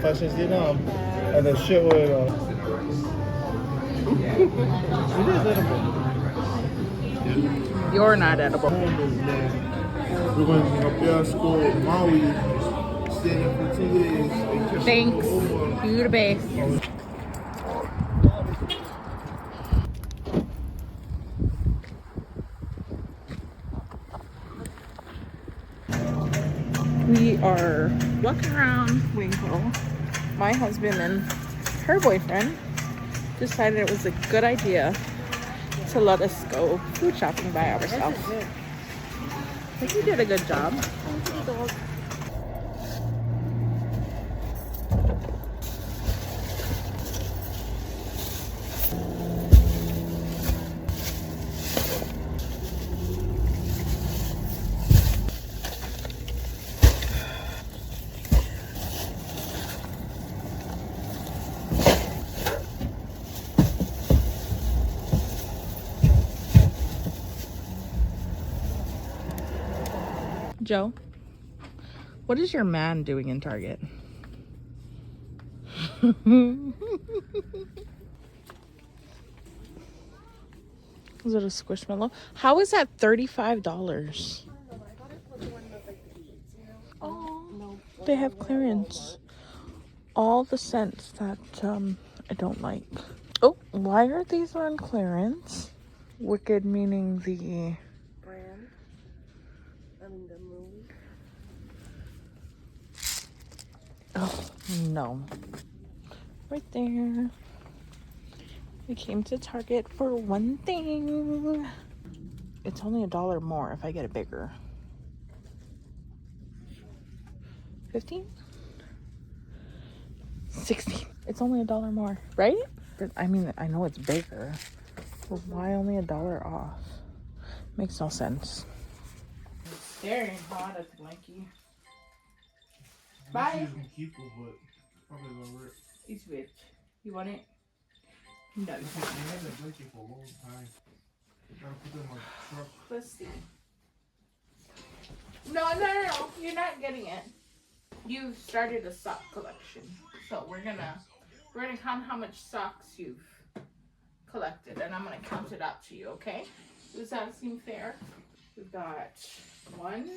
falls genom. And the shit with it is edible. You're not edible. We're going to Piasco, Maui, staying for 2 days. Thanks. You the best. We are walking around Winkle. My husband and her boyfriend decided it was a good idea to let us go food shopping by ourselves. I think we did a good job. Joe, what is your man doing in Target? Is it a squishmallow? How is that $35? Oh, they have clearance. All the scents that I don't like. Oh, why are these on clearance? Wicked meaning the brand. I mean the movie. oh no. Right there. We came to Target for one thing. It's only $1 more if I get it bigger. 15? 16. It's only $1 more, right? But I mean, I know it's bigger. But why only $1 off? Makes no sense. It's very hot at the Nike. Bye. It's ripped. You want it? No. Let's see. No. You're not getting it. You've started a sock collection, so we're gonna count how much socks you've collected, and I'm gonna count it out to you. Okay? Does that seem fair? We've got 1,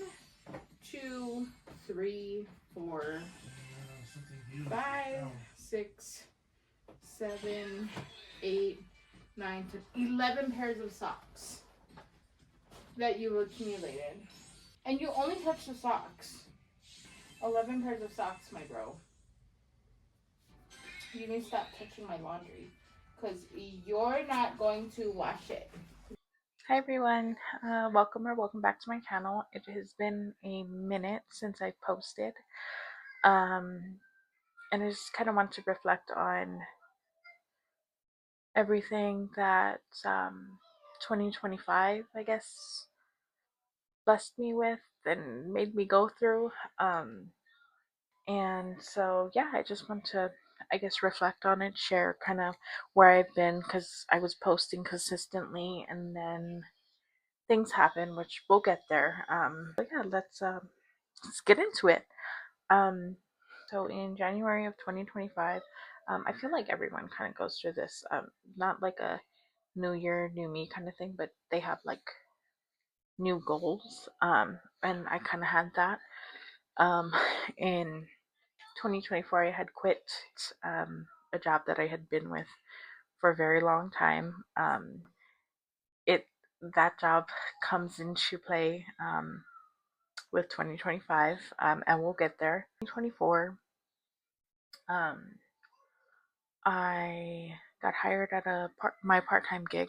2, 3, 4, 5, 6, 7, 8, 9, 10, 11 pairs of socks that you accumulated, and you only touch the socks. 11 pairs of socks, my bro. You need to stop touching my laundry because you're not going to wash it. Hi everyone, welcome back to my channel. It has been a minute since I posted, and I just kind of want to reflect on everything that 2025, I guess, blessed me with and made me go through. And so, yeah, I just want to, I guess, reflect on it, share kind of where I've been because I was posting consistently and then things happen, which we'll get there. But yeah, let's get into it. So in January of 2025, I feel like everyone kind of goes through this, not like a new year, new me kind of thing, but they have like new goals. And I kind of had that. In 2024, I had quit a job that I had been with for a very long time. It that job comes into play with 2025, and we'll get there. 2024, I got hired at my part-time gig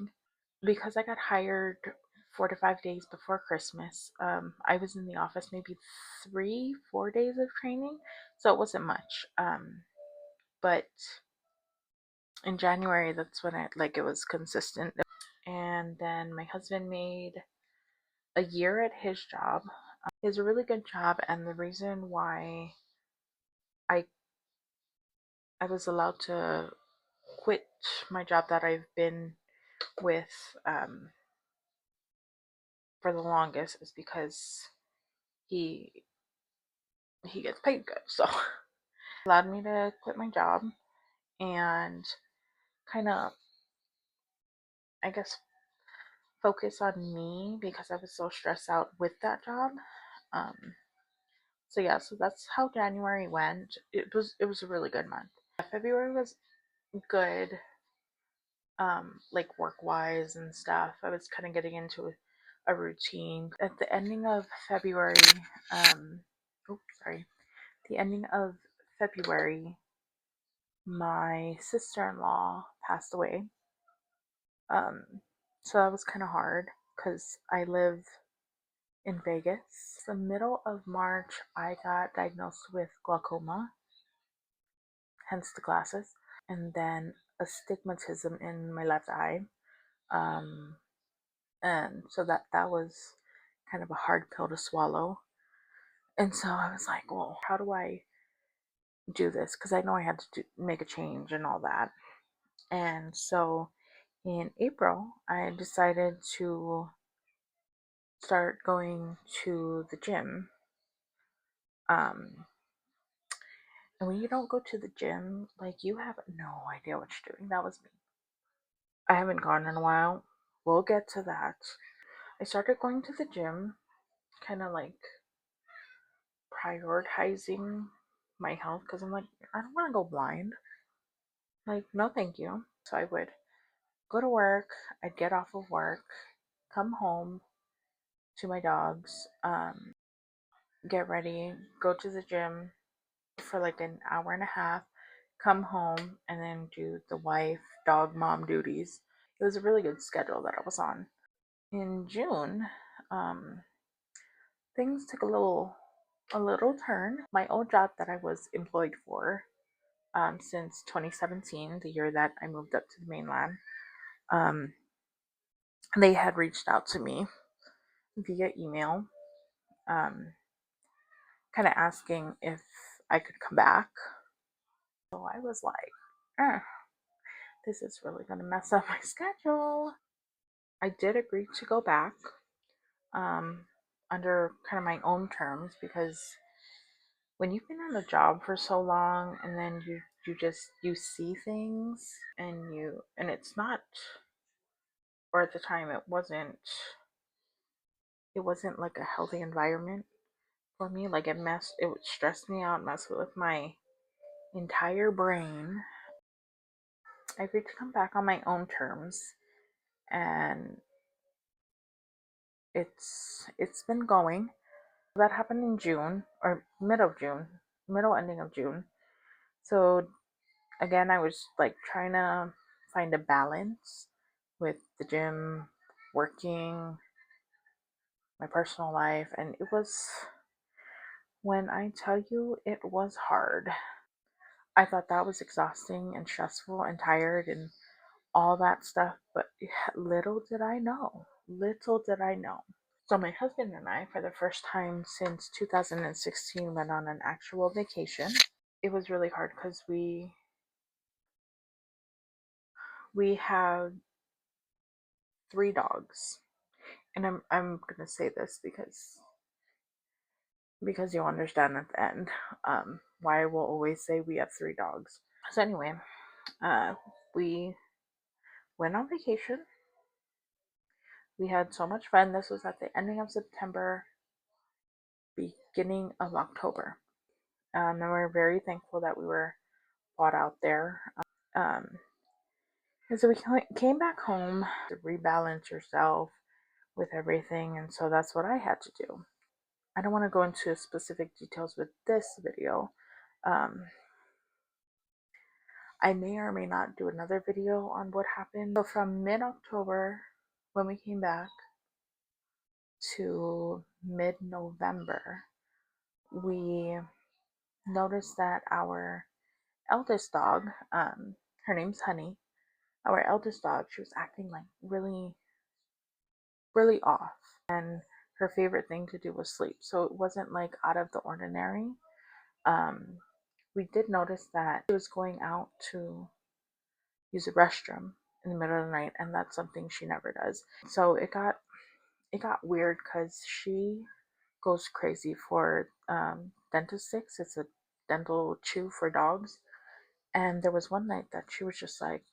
because I got hired 4 to 5 days before Christmas. I was in the office maybe 3-4 days of training, so it wasn't much. But in January, that's when it was consistent. And then my husband made a year at his job. He has a really good job, and the reason why I I was allowed to quit my job that I've been with for the longest is because he gets paid good. So allowed me to quit my job and kind of, I guess, focus on me because I was so stressed out with that job. So yeah, so that's how January went. It was a really good month. February was good, like work wise and stuff. I was kind of getting into a routine. At the ending of February, oops, sorry, the ending of February, my sister-in-law passed away. Um, so that was kind of hard because I live in Vegas. The middle of March, I got diagnosed with glaucoma, hence the glasses, and then astigmatism in my left eye. Um, and so that was kind of a hard pill to swallow. And so I was like, well, how do I do this? Because I know I had to make a change and all that. And so in April, I decided to start going to the gym. Um, and when you don't go to the gym, like you have no idea what you're doing. That was me. I haven't gone in a while. We'll get to that. I started going to the gym, kind of like prioritizing my health because I'm like, I don't want to go blind. Like, no, thank you. So I would go to work, I'd get off of work, come home to my dogs, get ready, go to the gym for like an hour and a half, come home, and then do the wife, dog, mom duties. It was a really good schedule that I was on. In June, um, things took a little turn. My old job that I was employed for since 2017, the year that I moved up to the mainland, um, they had reached out to me via email, um, kind of asking if I could come back. So I was like, this is really going to mess up my schedule. I did agree to go back um, under kind of my own terms because when you've been on a job for so long and then you see things and it's not, or at the time it wasn't like a healthy environment for me. Like it would stress me out, mess with my entire brain. I agreed to come back on my own terms, and it's been going. That happened in June or middle ending of June. So again, I was like trying to find a balance with the gym, working, my personal life, and it was, when I tell you, it was hard. I thought that was exhausting and stressful and tired and all that stuff, but little did I know. So my husband and I, for the first time since 2016, went on an actual vacation. It was really hard because we have 3 dogs, and I'm gonna say this because you'll understand at the end why I will always say we have 3 dogs. So anyway, we went on vacation. We had so much fun. This was at the ending of September, beginning of October. And we're very thankful that we were bought out there. Um, and so we came back home to rebalance yourself with everything. And so that's what I had to do. I don't want to go into specific details with this video. Um, I may or may not do another video on what happened. So from mid-October, when we came back, to mid-November, we noticed that our eldest dog, her name's Honey, our eldest dog, she was acting like really, really off. And her favorite thing to do was sleep. So it wasn't like out of the ordinary. Um, we did notice that she was going out to use a restroom in the middle of the night, and that's something she never does. So it got weird because she goes crazy for dentist sticks. It's a dental chew for dogs. And there was one night that she was just like,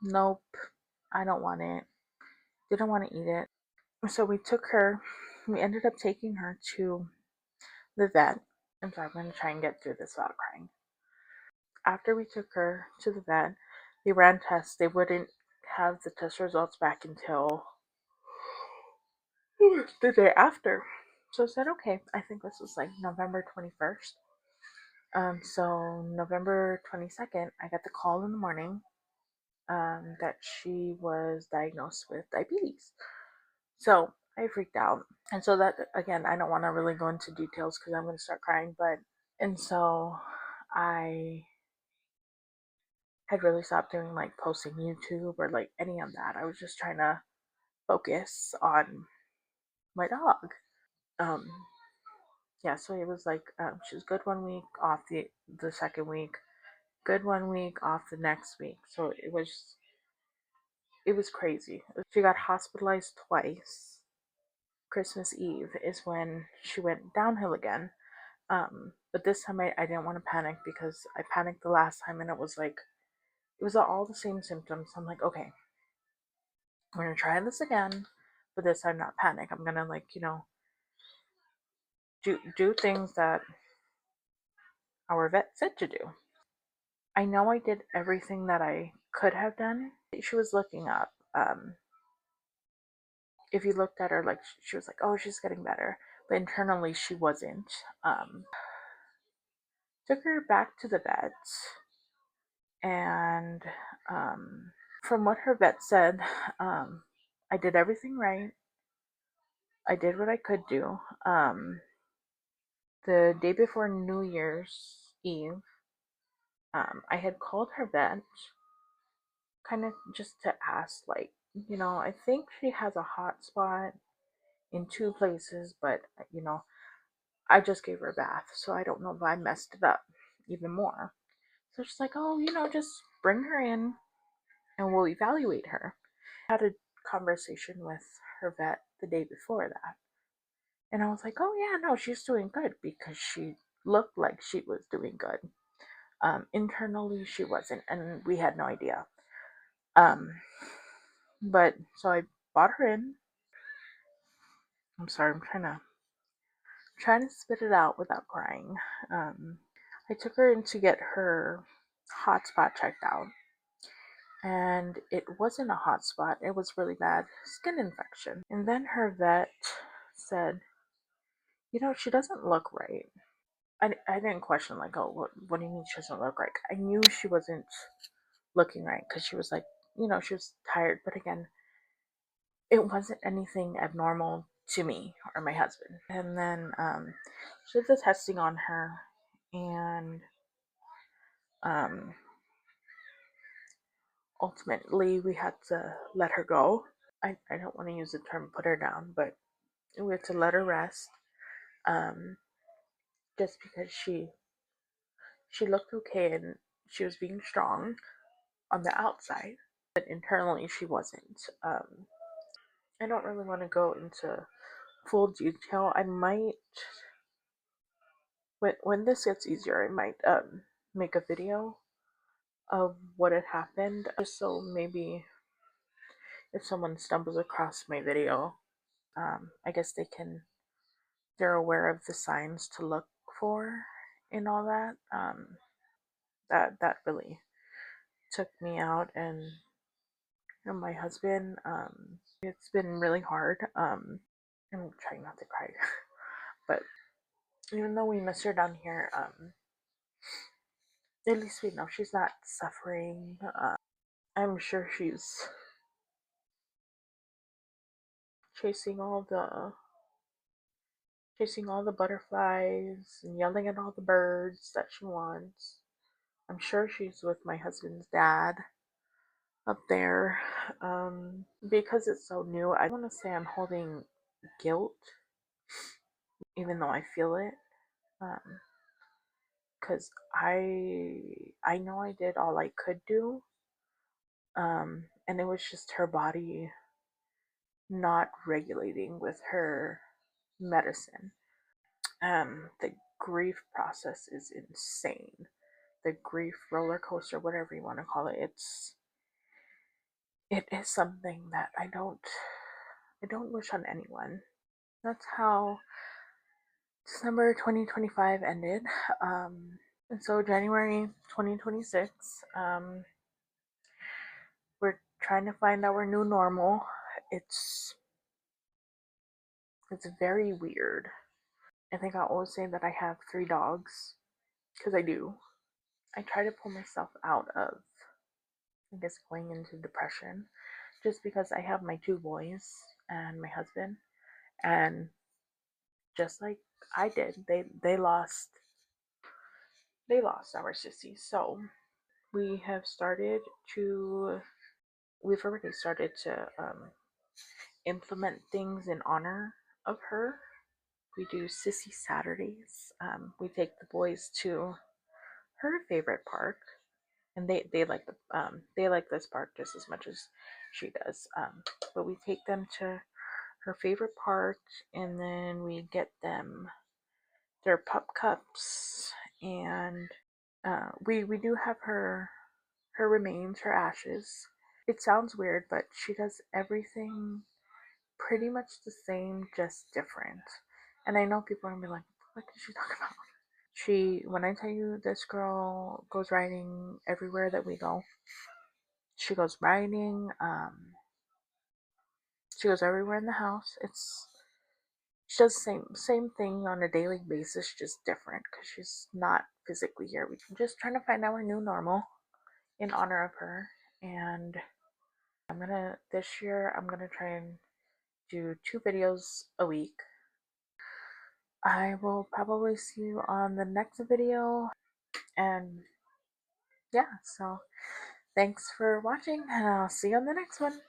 nope, I don't want it. Didn't want to eat it. So we ended up taking her to the vet. I'm sorry, I'm going to try and get through this without crying. After we took her to the vet, they ran tests. They wouldn't have the test results back until the day after. So I said, okay, I think this was like November 21st. So November 22nd, I got the call in the morning that she was diagnosed with diabetes. So I freaked out. And so that, again, I don't want to really go into details because I'm going to start crying. And so I had really stopped doing like posting YouTube or like any of that. I was just trying to focus on my dog. Um, yeah, so it was like she was good 1 week, off the second week, good 1 week, off the next week. So it was crazy. She got hospitalized twice. Christmas Eve is when she went downhill again. But this time I didn't want to panic because I panicked the last time and it was all the same symptoms. I'm like, okay, I'm gonna try this again, but this time not panic. I'm gonna like, do things that our vet said to do. I know I did everything that I could have done. She was looking up. If you looked at her, like she was like, oh, she's getting better, but internally she wasn't. Took her back to the vet, and from what her vet said, I did everything right. I did what I could do. The day before New Year's Eve, I had called her vet kind of just to ask, like, I think she has a hot spot in two places, but, I just gave her a bath, so I don't know if I messed it up even more. So she's like, oh, just bring her in and we'll evaluate her. I had a conversation with her vet the day before that. And I was like, oh, yeah, no, she's doing good because she looked like she was doing good. Internally, she wasn't, and we had no idea. But so I brought her in. I'm sorry, I'm trying to spit it out without crying. I took her in to get her hotspot checked out, and it wasn't a hotspot. It was really bad skin infection. And then her vet said, she doesn't look right. I didn't question like, oh, what do you mean she doesn't look right? I knew she wasn't looking right because she was like, she was tired. But again, it wasn't anything abnormal to me or my husband. And then she did the testing on her, and ultimately we had to let her go. I don't want to use the term put her down, but we had to let her rest, um, just because she looked okay and she was being strong on the outside, but internally she wasn't. I don't really want to go into full detail. I might, when this gets easier, I might make a video of what had happened, just so maybe if someone stumbles across my video, I guess they're aware of the signs to look for and all that. That really took me out, and my husband. It's been really hard. I'm trying not to cry, but even though we miss her down here, at least we know she's not suffering. I'm sure she's chasing all the butterflies and yelling at all the birds that she wants. I'm sure she's with my husband's dad up there. Because it's so new, I don't want to say I'm holding guilt, even though I feel it. Because I know I did all I could do, and it was just her body not regulating with her medicine. The grief process is insane. The grief roller coaster, whatever you want to call it, it is something that I don't wish on anyone. That's how December 2025 ended. And so January 2026, we're trying to find our new normal. It's very weird. I think I always say that I have 3 dogs, because I do. I try to pull myself out of, I guess, going into depression, just because I have my 2 boys and my husband, and just like I did, they lost our sissy. So we have started to we've already started to implement things in honor of her. We do Sissy Saturdays. We take the boys to her favorite park, and they like this park just as much as she does. But we take them to her favorite park, and then we get them their pup cups, and we do have her remains, her ashes. It sounds weird, but she does everything pretty much the same, just different. And I know people are gonna be like, what is she talking about? When I tell you, this girl goes riding everywhere that we go. She goes riding. She goes everywhere in the house. She does the same thing on a daily basis, just different because she's not physically here. We're just trying to find our new normal in honor of her. And this year I'm gonna try and do 2 videos a week. I will probably see you on the next video. And yeah, so thanks for watching, and I'll see you on the next one.